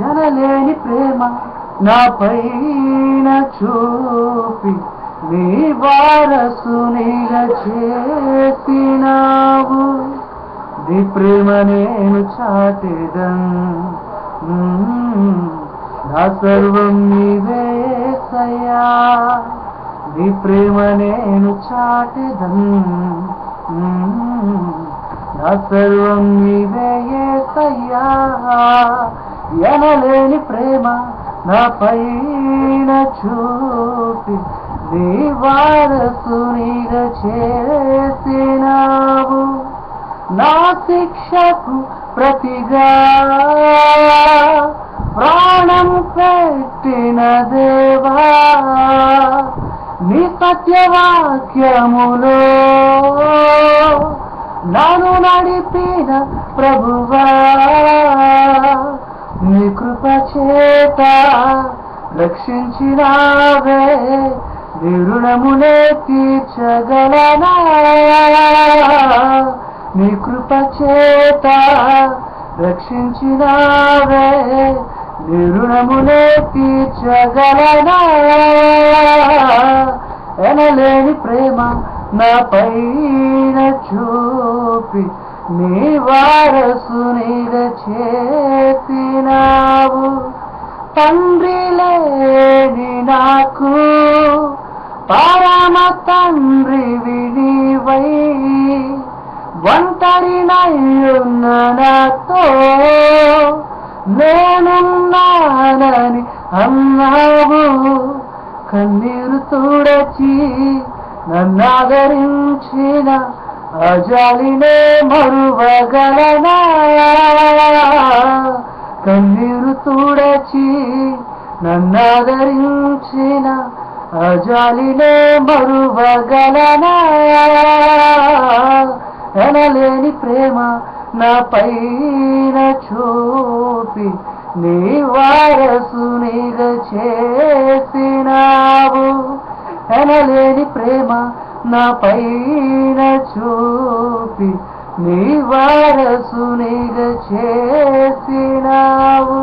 ఎనలేని ప్రేమ నా పైన చూపి నీ వారసునిగా చేసినావు. నీ ప్రేమ నేను చాటెదను, నా సర్వం నీవే యేసయ్యా. నీ ప్రేమ నేను చాటెదను, నా సర్వం నీవే యేసయ్యా. ఎనలేని ప్రేమ నా పైన చూపి నీ వారసునిగా చేసినావు. నా శిక్షకు ప్రతిగా ప్రాణం పెట్టిన దేవా, నీ సత్యవాక్యములో నన్ను నడిపిన ప్రభువా, నీ కృప చేత రక్షించినావే, నీ రుణమునే తీర్చగలనా. నీ కృప చేత రక్షించినావే, నీ రుణమునే తీర్చగలనా. ఎనలేని ప్రేమ నా పైన చూపి నీ వారసునిగా చేసినావు. తండ్రి లేని నాకు పరమ తండ్రివి నీవై, ఒంటరినయ్యున్న నాతో నేనున్నానని అన్నావు. కన్నీరు తుడచి నన్నాదరించిన అజాలినే మరువగలనా. కన్నీరు తుడచి నన్నాదరించిన అజాలినే మరువగలనా. ఎనలేని ప్రేమ నా పైన చూపి నీ వారసునిగా చేసినావు. ఎనలేని ప్రేమ నా పైన చూపి నీ వారసునిగా చేసినావు.